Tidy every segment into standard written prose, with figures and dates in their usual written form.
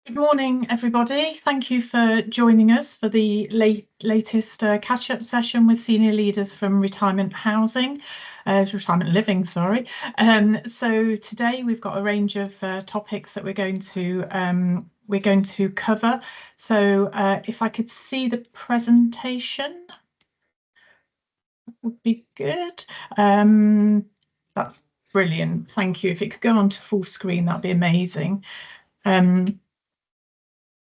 Good morning, everybody. Thank you for joining us for the latest catch-up session with senior leaders from retirement living, sorry. So today we've got a range of topics that we're going to cover. So if I could see the presentation, that would be good. That's brilliant. Thank you. If it could go on to full screen, that'd be amazing.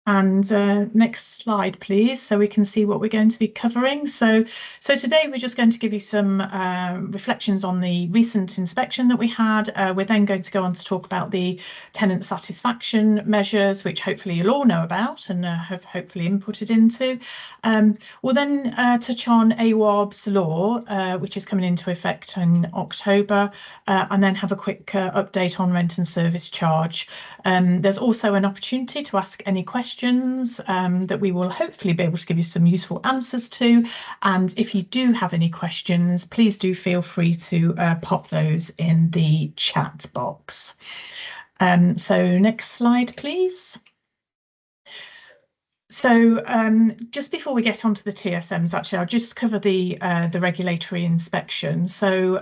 And next slide, please, so we can see what we're going to be covering. So today we're just going to give you some reflections on the recent inspection that we had. We're then going to go on to talk about the tenant satisfaction measures, which hopefully you'll all know about and have hopefully inputted into. We'll then touch on Awaabs law, which is coming into effect in October, and then have a quick update on rent and service charge. There's also an opportunity to ask any questions that we will hopefully be able to give you some useful answers to. And if you do have any questions, please do feel free to pop those in the chat box. So next slide, please. So just before we get onto the TSMs, actually, I'll just cover the regulatory inspection. So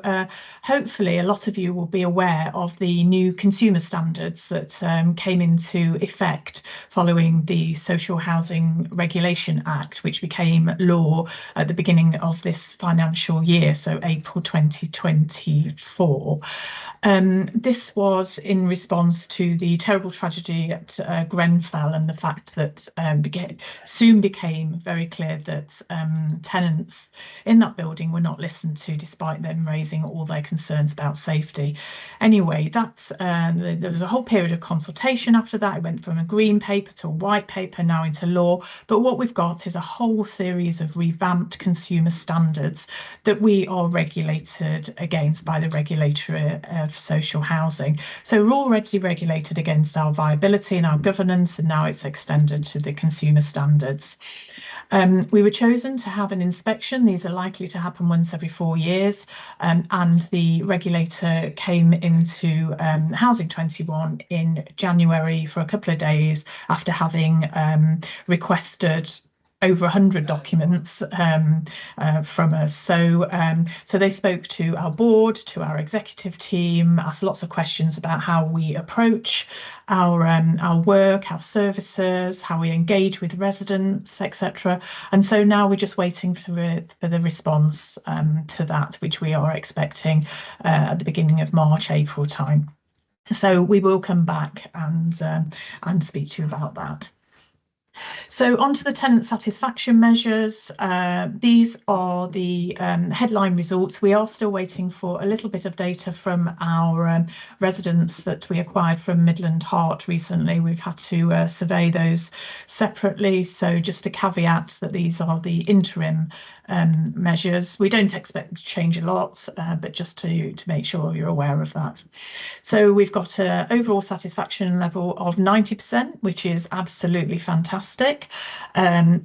hopefully a lot of you will be aware of the new consumer standards that came into effect following the Social Housing Regulation Act, which became law at the beginning of this financial year, so April 2024. This was in response to the terrible tragedy at Grenfell and the fact that soon became very clear that tenants in that building were not listened to, despite them raising all their concerns about safety. Anyway, there was a whole period of consultation after that. It went from a green paper to a white paper, now into law. But what we've got is a whole series of revamped consumer standards that we are regulated against by the regulator of social housing. So we're already regulated against our viability and our governance, and now it's extended to the consumer standards. We were chosen to have an inspection. These are likely to happen once every 4 years, and the regulator came into Housing 21 in January for a couple of days after having requested over 100 documents from us. So they spoke to our board, to our executive team, asked lots of questions about how we approach our work, our services, how we engage with residents, etc. And so now we're just waiting for the response to that, which we are expecting at the beginning of March, April time. So we will come back and speak to you about that. So onto the tenant satisfaction measures. These are the headline results. We are still waiting for a little bit of data from our residents that we acquired from Midland Heart recently. We've had to survey those separately. So just a caveat that these are the interim measures. We don't expect to change a lot, but just to make sure you're aware of that. So we've got an overall satisfaction level of 90%, which is absolutely fantastic.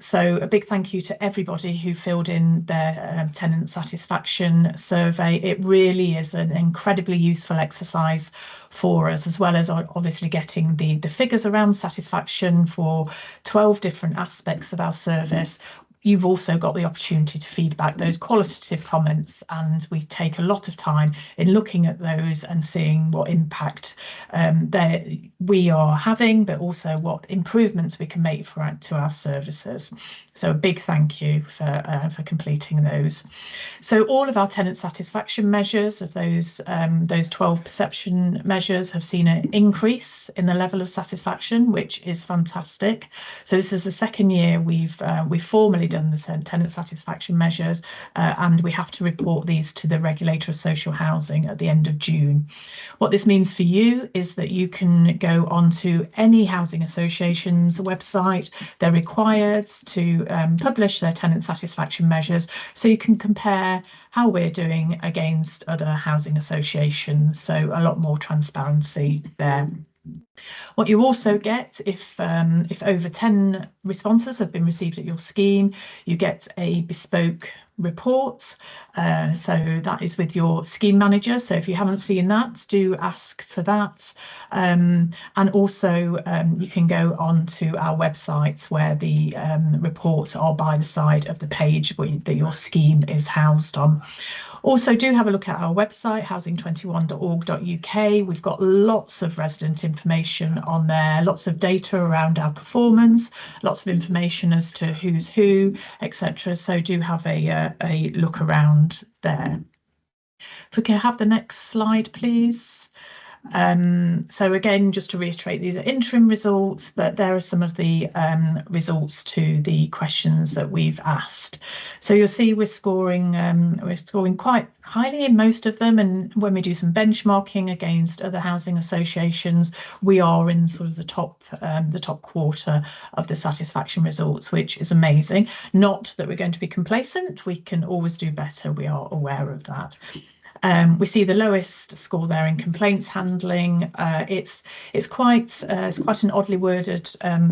So a big thank you to everybody who filled in their tenant satisfaction survey. It really is an incredibly useful exercise for us, as well as obviously getting the figures around satisfaction for 12 different aspects of our service. You've also got the opportunity to feedback those qualitative comments, and we take a lot of time in looking at those and seeing what impact we are having, but also what improvements we can make to our services. So a big thank you for completing those. So all of our tenant satisfaction measures of those 12 perception measures have seen an increase in the level of satisfaction, which is fantastic. So this is the second year we've formally done the tenant satisfaction measures, and we have to report these to the regulator of social housing at the end of June. What this means for you is that you can go onto any housing association's website. They're required to publish their tenant satisfaction measures, so you can compare how we're doing against other housing associations. So a lot more transparency there. What you also get, if over 10 responses have been received at your scheme, you get a bespoke reports. So that is with your scheme manager. So if you haven't seen that, do ask for that. And also you can go on to our websites where the reports are by the side of the page that your scheme is housed on. Also, do have a look at our website, housing21.org.uk. We've got lots of resident information on there, lots of data around our performance, lots of information as to who's who, etc. So do have a look around there. If we can have the next slide, please. So again, just to reiterate, these are interim results, but there are some of the results to the questions that we've asked. So you'll see we're scoring quite highly in most of them, and when we do some benchmarking against other housing associations, we are in sort of the top quarter of the satisfaction results, which is amazing. Not that we're going to be complacent, we can always do better, we are aware of that. We see the lowest score there in complaints handling. It's quite an oddly worded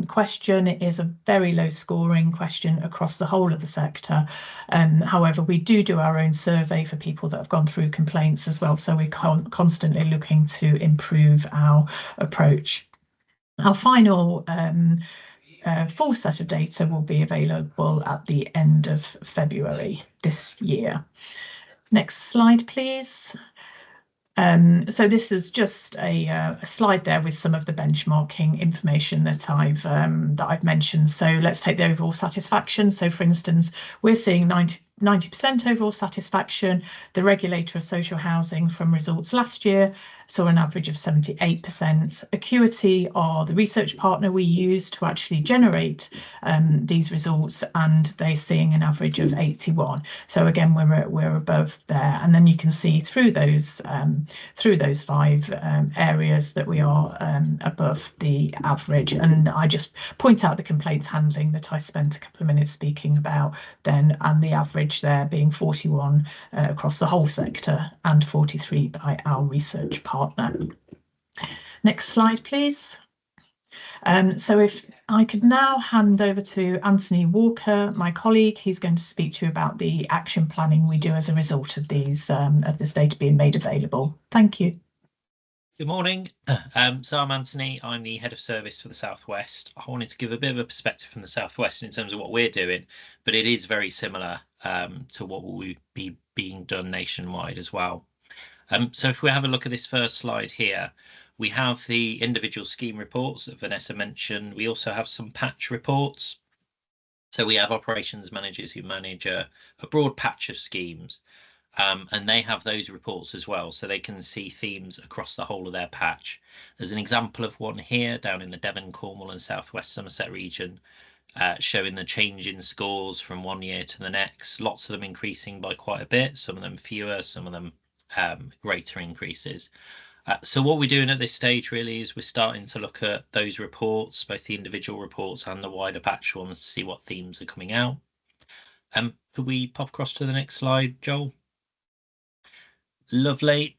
question. It is a very low scoring question across the whole of the sector. However, we do our own survey for people that have gone through complaints as well. So we're constantly looking to improve our approach. Our final full set of data will be available at the end of February this year. Next slide, please. So this is just a slide there with some of the benchmarking information that I've mentioned. So let's take the overall satisfaction. So for instance, we're seeing 90% overall satisfaction. The regulator of social housing from results last year saw an average of 78%. Acuity are the research partner we use to actually generate these results, and they're seeing an average of 81. So again, we're above there, and then you can see through those 5 areas that we are above the average. And I just point out the complaints handling that I spent a couple of minutes speaking about then, and the average there being 41 across the whole sector and 43 by our research partner. Next slide, please. So if I could now hand over to Antony Walker, my colleague, he's going to speak to you about the action planning we do as a result of these of this data being made available. Thank you. Good morning. So I'm Antony. I'm the head of service for the Southwest. I wanted to give a bit of a perspective from the Southwest in terms of what we're doing, but it is very similar to what will be being done nationwide as well. So if we have a look at this first slide here, we have the individual scheme reports that Vanessa mentioned. We also have some patch reports. So we have operations managers who manage a broad patch of schemes, and they have those reports as well, so they can see themes across the whole of their patch. There's an example of one here down in the Devon, Cornwall and Southwest Somerset region, showing the change in scores from one year to the next, lots of them increasing by quite a bit, some of them fewer, some of them greater increases. So what we're doing at this stage really is we're starting to look at those reports, both the individual reports and the wider patch ones, to see what themes are coming out. Could we pop across to the next slide, Joel? Lovely.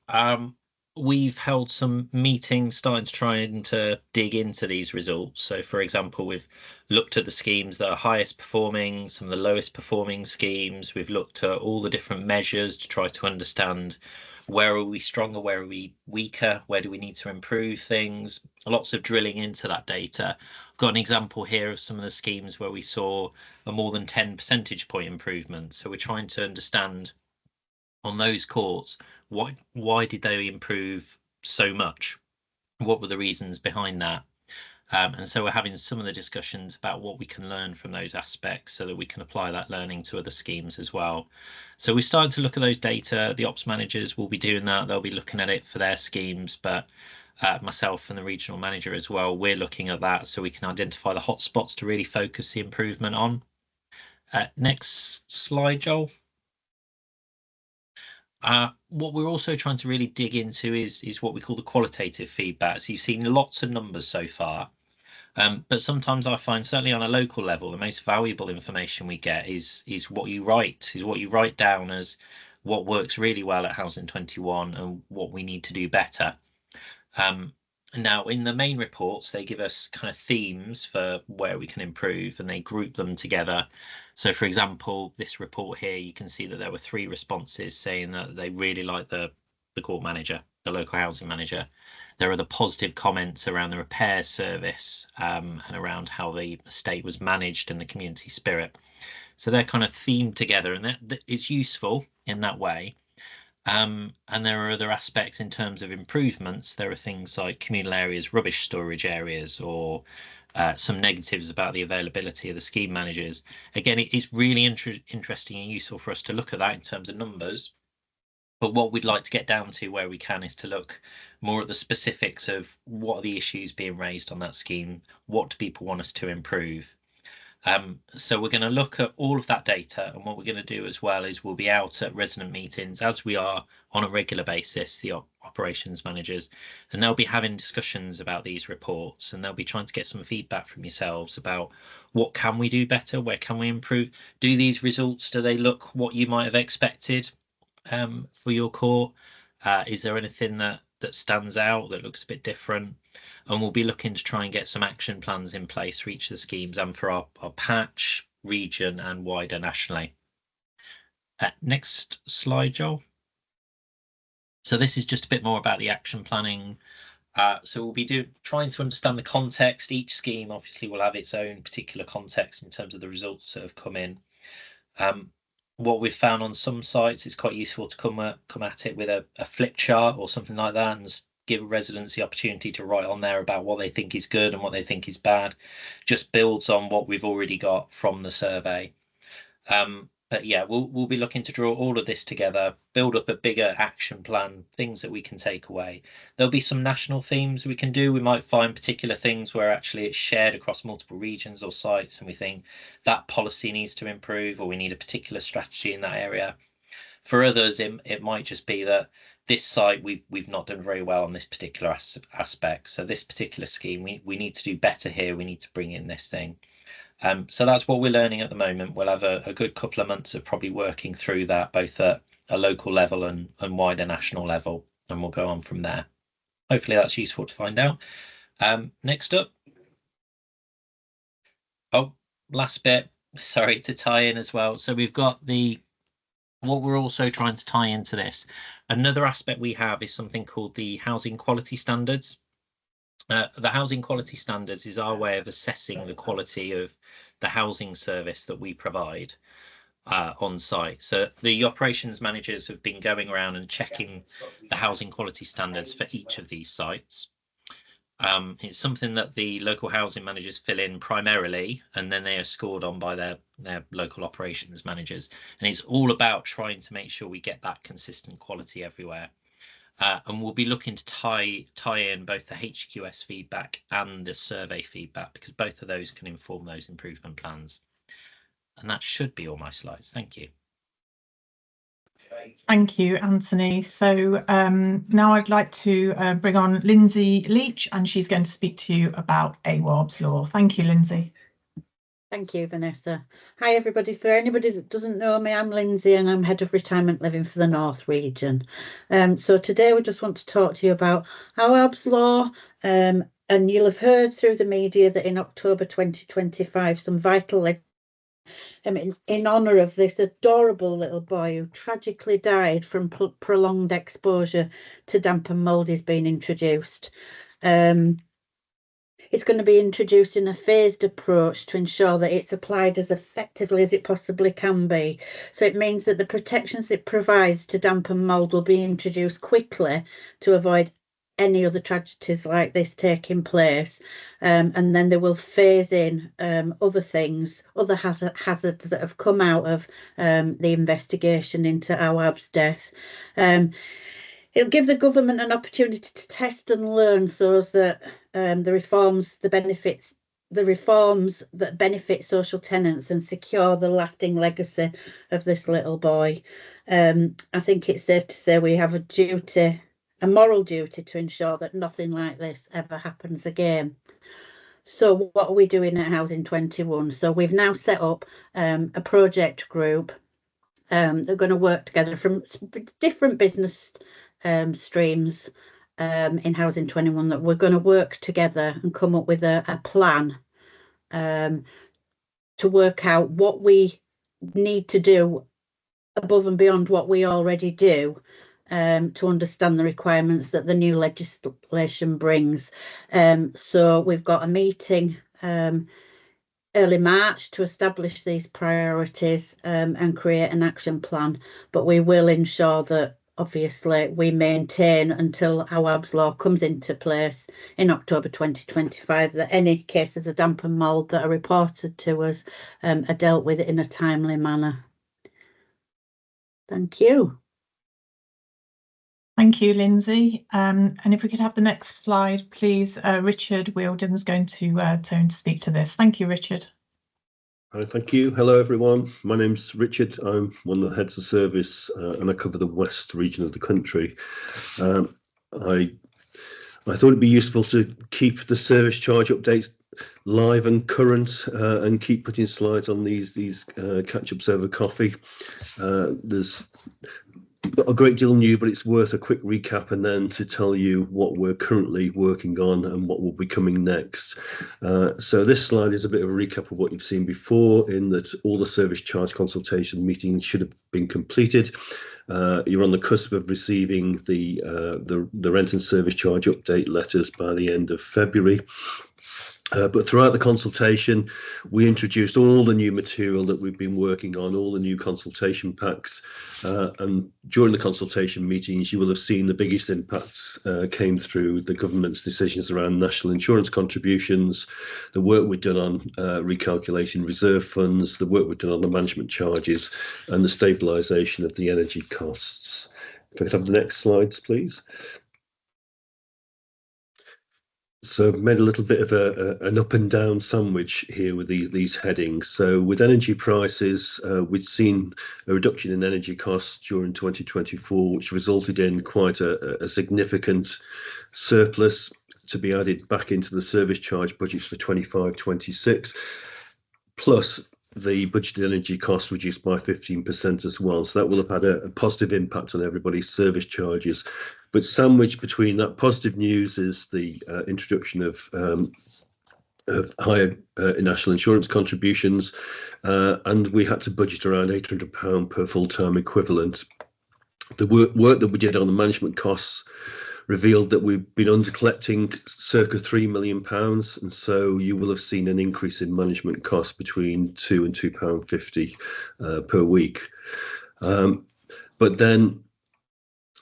We've held some meetings starting to try to dig into these results. So for example, we've looked at the schemes that are highest performing, some of the lowest performing schemes. We've looked at all the different measures to try to understand where are we stronger, where are we weaker, where do we need to improve things. Lots of drilling into that data. I've got an example here of some of the schemes where we saw a more than 10 percentage point improvement. So we're trying to understand on those courts, why did they improve so much? What were the reasons behind that? And so we're having some of the discussions about what we can learn from those aspects so that we can apply that learning to other schemes as well. So we're starting to look at those data. The ops managers will be doing that. They'll be looking at it for their schemes, but myself and the regional manager as well, we're looking at that so we can identify the hotspots to really focus the improvement on. Next slide, Joel. What we're also trying to really dig into is what we call the qualitative feedback. So you've seen lots of numbers so far, but sometimes I find, certainly on a local level, the most valuable information we get is what you write down as what works really well at Housing 21 and what we need to do better. And Now, in the main reports, they give us kind of themes for where we can improve, and they group them together. So, for example, this report here, you can see that there were 3 responses saying that they really like the court manager, the local housing manager. There are the positive comments around the repair service and around how the estate was managed and the community spirit. So they're kind of themed together, and that it's useful in that way. And there are other aspects in terms of improvements. There are things like communal areas, rubbish storage areas, or some negatives about the availability of the scheme managers. Again, it's really interesting and useful for us to look at that in terms of numbers. But what we'd like to get down to where we can is to look more at the specifics of what are the issues being raised on that scheme, what do people want us to improve. So we're going to look at all of that data, and what we're going to do as well is we'll be out at resident meetings, as we are on a regular basis, the operations managers, and they'll be having discussions about these reports, and they'll be trying to get some feedback from yourselves about what can we do better, where can we improve, do these results, do they look what you might have expected for your court? Is there anything that stands out that looks a bit different? And we'll be looking to try and get some action plans in place for each of the schemes and for our patch, region and wider nationally. Next slide, Joel. So this is just a bit more about the action planning. So we'll be trying to understand the context. Each scheme obviously will have its own particular context in terms of the results that have come in. What we've found on some sites is quite useful to come at it with a flip chart or something like that, and give residents the opportunity to write on there about what they think is good and what they think is bad. Just builds on what we've already got from the survey. But yeah, we'll be looking to draw all of this together, build up a bigger action plan, things that we can take away. There'll be some national themes we can do. We might find particular things where actually it's shared across multiple regions or sites, and we think that policy needs to improve, or we need a particular strategy in that area. For others, it might just be that this site we've not done very well on this particular aspect. So this particular scheme, we need to do better here. We need to bring in this thing. So that's what we're learning at the moment. We'll have a good couple of months of probably working through that, both at a local level and wider national level, and we'll go on from there. Hopefully that's useful to find out. Next up. Oh, last bit, sorry, to tie in as well. So we've got what we're also trying to tie into this. Another aspect we have is something called the housing quality standards. The housing quality standards is our way of assessing the quality of the housing service that we provide on site. So the operations managers have been going around and checking the housing quality standards for each of these sites. It's something that the local housing managers fill in primarily, and then they are scored on by their local operations managers. And it's all about trying to make sure we get that consistent quality everywhere. And we'll be looking to tie in both the HQS feedback and the survey feedback, because both of those can inform those improvement plans. And that should be all my slides. Thank you. Thank you, Anthony. So now I'd like to bring on Lindsey Leach, and she's going to speak to you about Awaabs law. Thank you, Lindsey. Thank you, Vanessa. Hi, everybody. For anybody that doesn't know me, I'm Lindsey, and I'm Head of Retirement Living for the North region. So today we just want to talk to you about Awaabs law. And you'll have heard through the media that in October 2025, some vital in honour of this adorable little boy who tragically died from prolonged exposure to damp and mould is being introduced. It's going to be introduced in a phased approach to ensure that it's applied as effectively as it possibly can be. So it means that the protections it provides to damp and mould will be introduced quickly to avoid any other tragedies like this taking place, and then they will phase in other things, other hazards that have come out of the investigation into Awaab's death. It'll give the government an opportunity to test and learn so as that the reforms that benefit social tenants and secure the lasting legacy of this little boy. I think it's safe to say we have a moral duty to ensure that nothing like this ever happens again. So what are we doing at Housing 21? So we've now set up a project group. They're going to work together from different business streams, in Housing 21 that we're going to work together and come up with a plan to work out what we need to do above and beyond what we already do, to understand the requirements that the new legislation brings. So we've got a meeting early March to establish these priorities and create an action plan, but we will ensure that obviously we maintain until Awaabs law comes into place in October 2025 that any cases of damp and mould that are reported to us are dealt with in a timely manner. Thank you. Thank you, Lindsey. And if we could have the next slide, please. Richard Wheeldon's going to turn to speak to this. Thank you, Richard. Hi, thank you. Hello, everyone. My name's Richard. I'm one of the heads of service, and I cover the west region of the country. I thought it'd be useful to keep the service charge updates live and current, and keep putting slides on these catch-ups over coffee. There's a great deal new, but it's worth a quick recap and then to tell you what we're currently working on and what will be coming next. So this slide is a bit of a recap of what you've seen before, in that all the service charge consultation meetings should have been completed. You're on the cusp of receiving the rent and service charge update letters by the end of February. But throughout the consultation, we introduced all the new material that we've been working on, all the new consultation packs. And during the consultation meetings, you will have seen the biggest impacts came through the government's decisions around national insurance contributions, the work we've done on recalculating reserve funds, the work we've done on the management charges, and the stabilisation of the energy costs. If I could have the next slides, please. So I've made a little bit of an up and down sandwich here with these headings. So with energy prices, we've seen a reduction in energy costs during 2024, which resulted in quite a significant surplus to be added back into the service charge budgets for 25-26, plus the budgeted energy costs reduced by 15% as well. So that will have had a positive impact on everybody's service charges. But sandwiched between that positive news is the introduction of higher national insurance contributions, and we had to budget around £800 per full-time equivalent. The work that we did on the management costs revealed that we've been under collecting circa £3 million, and so you will have seen an increase in management costs between £2 and £2.50 per week. But then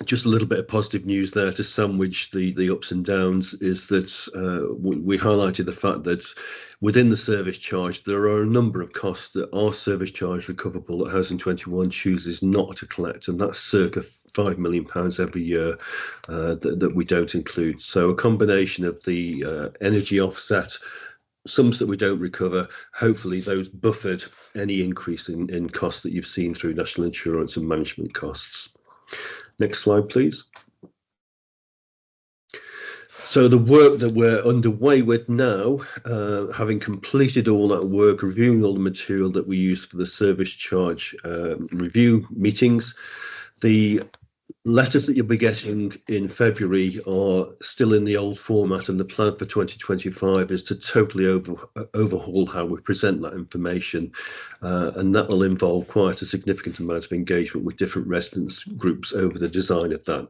just a little bit of positive news there to sandwich the ups and downs is that we highlighted the fact that within the service charge there are a number of costs that are service charge recoverable that Housing 21 chooses not to collect, and that's circa £5 million every year that we don't include. So a combination of the energy offset, sums that we don't recover, hopefully those buffered any increase in costs that you've seen through national insurance and management costs. Next slide, please. So the work that we're underway with now, having completed all that work, reviewing all the material that we use for the service charge review meetings, the letters that you'll be getting in February are still in the old format, and the plan for 2025 is to totally overhaul how we present that information, and that will involve quite a significant amount of engagement with different residents groups over the design of that.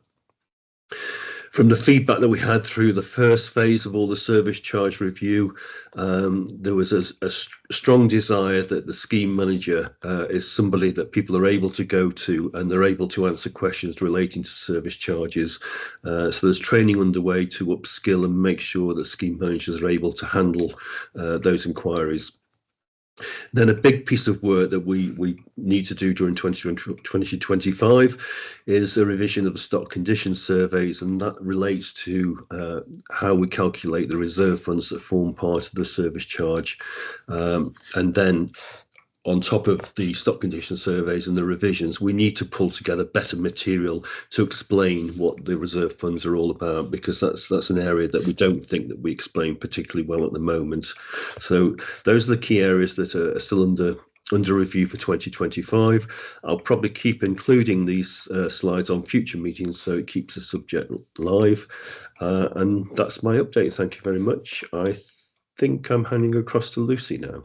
From the feedback that we had through the first phase of all the service charge review, there was a strong desire that the scheme manager is somebody that people are able to go to and they're able to answer questions relating to service charges. So there's training underway to upskill and make sure that scheme managers are able to handle those inquiries. Then a big piece of work that we need to do during 2025 is a revision of the stock condition surveys, and that relates to how we calculate the reserve funds that form part of the service charge. And then on top of the stock condition surveys and the revisions, we need to pull together better material to explain what the reserve funds are all about, because that's an area that we don't think that we explain particularly well at the moment. So those are the key areas that are still under under review for 2025. I'll probably keep including these slides on future meetings so it keeps the subject live. And that's my update. Thank you very much. I think I'm handing across to Lucy now.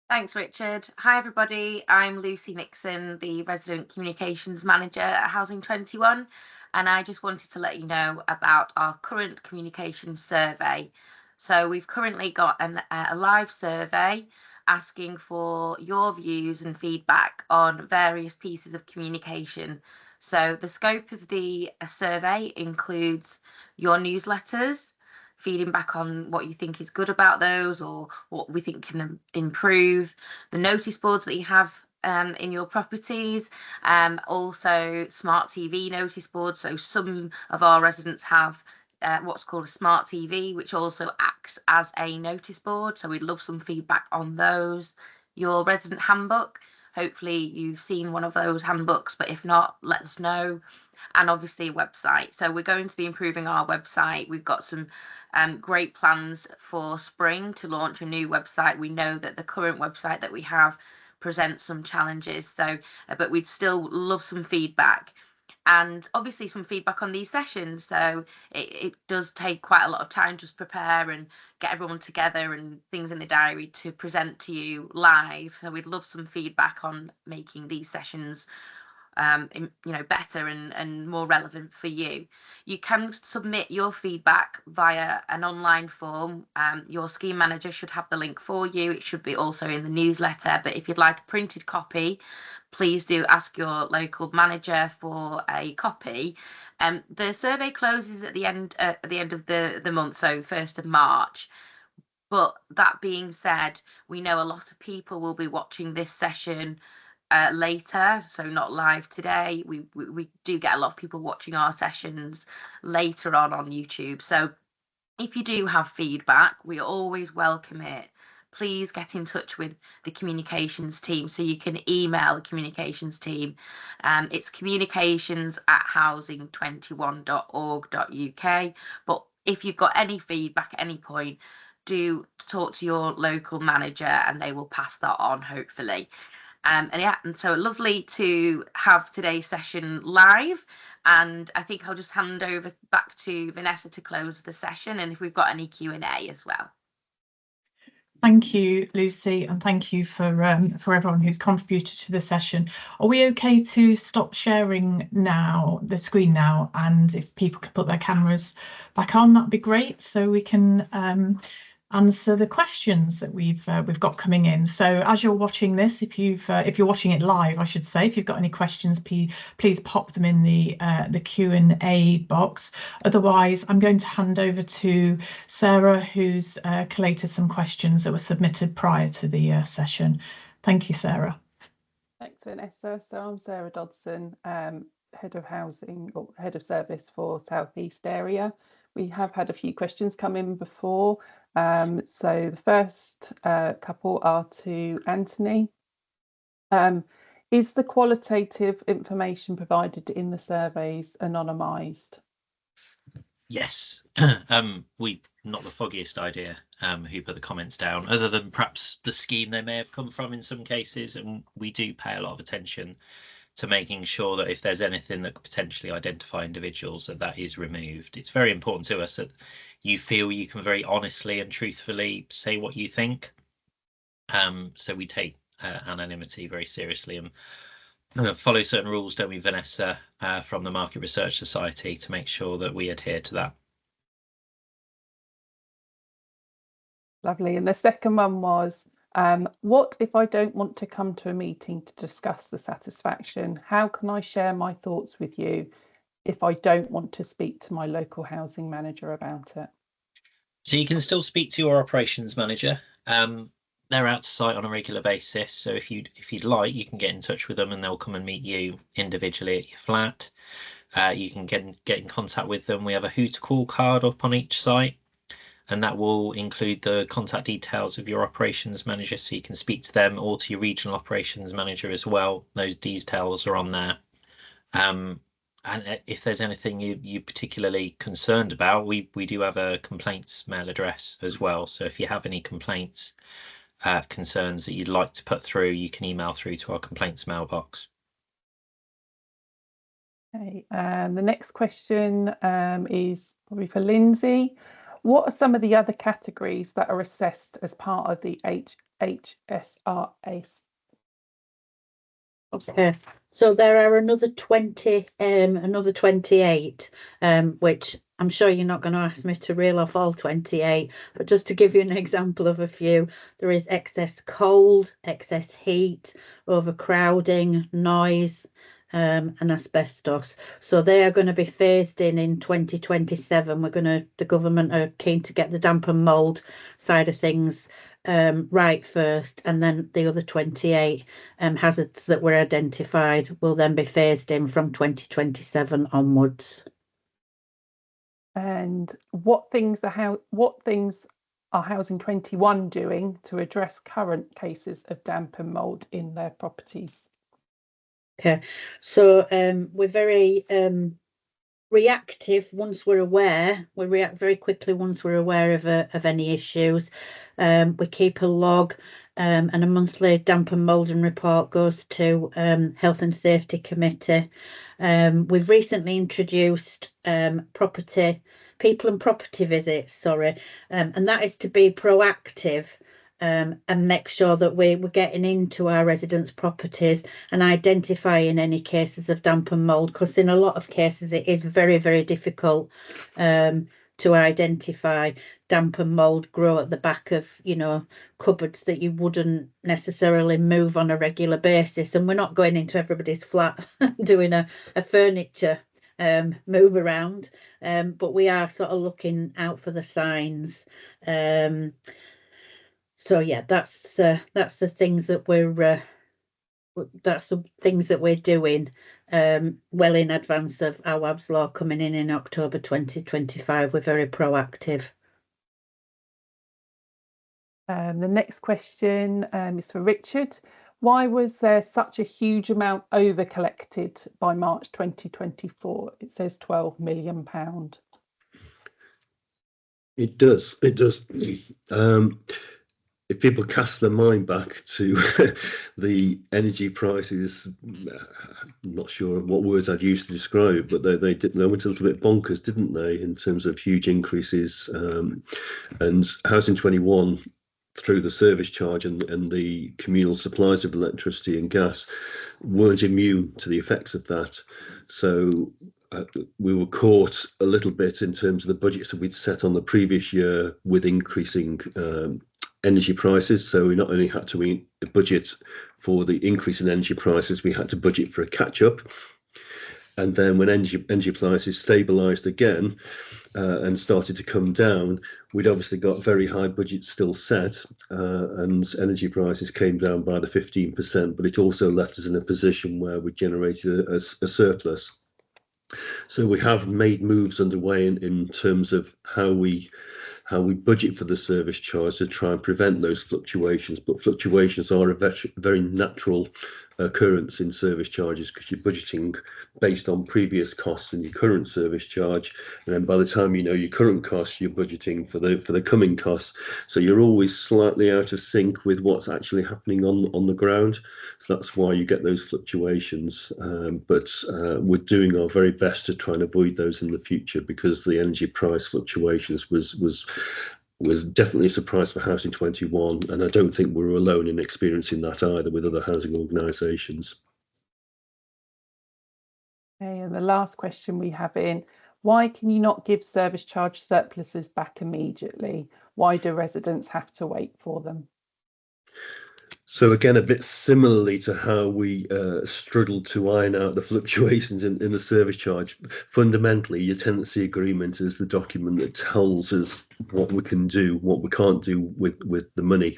Thanks, Richard. Hi, everybody. I'm Lucy Nixon, the Resident Communications Manager at Housing 21, and I just wanted to let you know about our current communications survey. So we've currently got a live survey asking for your views and feedback on various pieces of communication. So the scope of the survey includes your newsletters, feeding back on what you think is good about those or what we think can improve, the notice boards that you have in your properties, also smart TV notice boards. So some of our residents have what's called a smart TV, which also acts as a notice board. So we'd love some feedback on those. Your resident handbook, hopefully you've seen one of those handbooks, but if not, let us know. And obviously a website. So we're going to be improving our website. We've got some great plans for spring to launch a new website. We know that the current website that we have presents some challenges, so but we'd still love some feedback, and obviously some feedback on these sessions. So it does take quite a lot of time to prepare and get everyone together and things in the diary to present to you live. So we'd love some feedback on making these sessions better and more relevant for you. You can submit your feedback via an online form. Your scheme manager should have the link for you. It should be also in the newsletter, but if you'd like a printed copy, please do ask your local manager for a copy. The survey closes at the end of the month, so 1st of March. But that being said, we know a lot of people will be watching this session later, so not live today. We do get a lot of people watching our sessions later on YouTube. So if you do have feedback, we always welcome it. Please get in touch with the communications team. So you can email the communications team. It's communications@housing21.org.uk. But if you've got any feedback at any point, do talk to your local manager and they will pass that on, hopefully. And so lovely to have today's session live, and I think I'll just hand over back to Vanessa to close the session, and if we've got any Q&A as well. Thank you, Lucy, and thank you for everyone who's contributed to the session. Are we okay to stop sharing now, the screen now, and if people could put their cameras back on, that'd be great, so we can answer the questions that we've got coming in. So as you're watching this, if you're watching it live, I should say, if you've got any questions, please pop them in the Q&A box. Otherwise, I'm going to hand over to Sara, who's collated some questions that were submitted prior to the session. Thank you, Sara. Thanks, Vanessa. So I'm Sara Dodson, Head of Housing or Head of Service for South East area. We have had a few questions come in before. So the first couple are to Antony. Is the qualitative information provided in the surveys anonymised? Yes. We not the foggiest idea who put the comments down, other than perhaps the scheme they may have come from in some cases, and we do pay a lot of attention to making sure that if there's anything that could potentially identify individuals, that is removed. It's very important to us that you feel you can very honestly and truthfully say what you think. So we take anonymity very seriously and follow certain rules, don't we, Vanessa, from the Market Research Society, to make sure that we adhere to that. Lovely. And the second one was, what if I don't want to come to a meeting to discuss the satisfaction? How can I share my thoughts with you if I don't want to speak to my local housing manager about it? So you can still speak to your operations manager. They're out to site on a regular basis. So if you'd like, you can get in touch with them and they'll come and meet you individually at your flat. You can get in contact with them. We have a who to call card up on each site, and that will include the contact details of your operations manager, so you can speak to them, or to your regional operations manager as well. Those details are on there. And if there's anything you particularly concerned about, we do have a complaints mail address as well. So if you have any complaints, concerns that you'd like to put through, you can email through to our complaints mailbox. Okay, the next question is probably for Lindsey. What are some of the other categories that are assessed as part of the HSRS? Okay, so there are another 20, another 28, which I'm sure you're not going to ask me to reel off all 28, but just to give you an example of a few, there is excess cold, excess heat, overcrowding, noise, and asbestos. So they are going to be phased in 2027. The government are keen to get the damp and mould side of things right first, and then the other 28 hazards that were identified will then be phased in from 2027 onwards. And what things are Housing 21 doing to address current cases of damp and mould in their properties? Okay, so we're very reactive once we're aware. We react very quickly once we're aware of any issues. We keep a log, and a monthly damp and moulding report goes to Health and Safety Committee. We've recently introduced people and property visits, and that is to be proactive. And make sure that we're getting into our residents' properties and identifying any cases of damp and mould, because in a lot of cases it is very, very difficult to identify. Damp and mould grow at the back of, cupboards that you wouldn't necessarily move on a regular basis. And we're not going into everybody's flat doing a furniture move around, but we are sort of looking out for the signs. So yeah, that's the things that we're doing well in advance of Awaabs law coming in October 2025. We're very proactive. The next question is for Richard. Why was there such a huge amount over collected by March 2024? It says £12 million. It does. If people cast their mind back to the energy prices, I'm not sure what words I'd use to describe, but they went a little bit bonkers, didn't they, in terms of huge increases. And Housing 21, through the service charge and the communal supplies of electricity and gas, weren't immune to the effects of that. So we were caught a little bit in terms of the budgets that we'd set on the previous year with increasing energy prices. So we not only had to budget for the increase in energy prices, we had to budget for a catch up. And then when energy prices stabilized again and started to come down, we'd obviously got very high budgets still set, and energy prices came down by the 15%, but it also left us in a position where we generated a surplus. So we have made moves underway in terms of how we budget for the service charge to try and prevent those fluctuations. But fluctuations are a very natural occurrence in service charges, because you're budgeting based on previous costs and your current service charge, and then by the time you know your current costs, you're budgeting for the coming costs. So you're always slightly out of sync with what's actually happening on the ground. So that's why you get those fluctuations. But we're doing our very best to try and avoid those in the future, because the energy price fluctuations was definitely a surprise for Housing 21, and I don't think we're alone in experiencing that either with other housing organisations. Okay, and the last question we have in: why can you not give service charge surpluses back immediately? Why do residents have to wait for them? So again, a bit similarly to how we struggled to iron out the fluctuations in the service charge, fundamentally your tenancy agreement is the document that tells us what we can do, what we can't do with the money,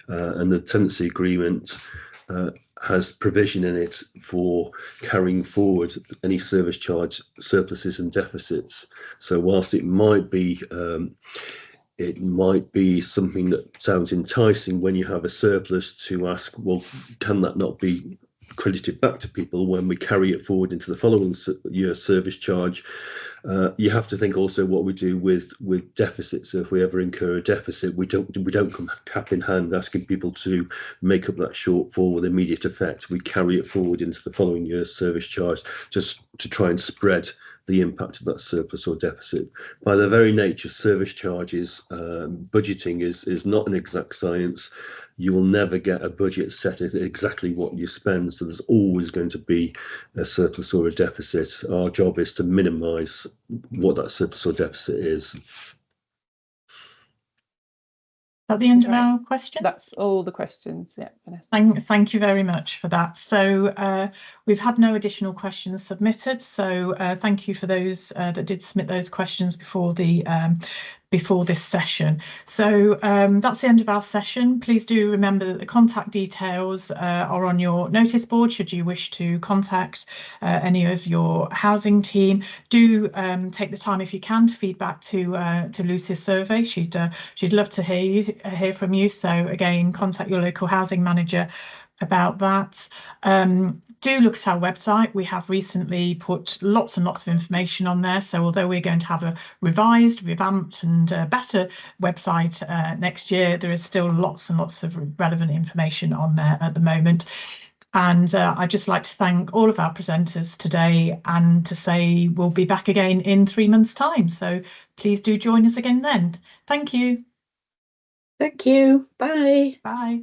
and the tenancy agreement has provision in it for carrying forward any service charge surpluses and deficits. So whilst it might be something that sounds enticing when you have a surplus to ask, well, can that not be credited back to people when we carry it forward into the following year service charge. You have to think also what we do with deficits. So if we ever incur a deficit, we don't come cap in hand asking people to make up that shortfall with immediate effect. We carry it forward into the following year's service charge, just to try and spread the impact of that surplus or deficit. By their very nature, service charges, budgeting is not an exact science. You will never get a budget set at exactly what you spend, so there's always going to be a surplus or a deficit. Our job is to minimise what that surplus or deficit is. At the end of our questions? That's all the questions. Yeah, Vanessa. Thank you very much for that. So we've had no additional questions submitted. So thank you for those that did submit those questions before this session. So that's the end of our session. Please do remember that the contact details are on your notice board should you wish to contact any of your housing team. Do take the time, if you can, to feedback to Lucy's survey. She'd love to hear from you. So again, contact your local housing manager about that. Do look at our website. We have recently put lots and lots of information on there. So although we're going to have a revamped and better website next year, there is still lots and lots of relevant information on there at the moment. And I'd just like to thank all of our presenters today and to say we'll be back again in 3 months' time. So please do join us again then. Thank you. Thank you. Bye. Bye.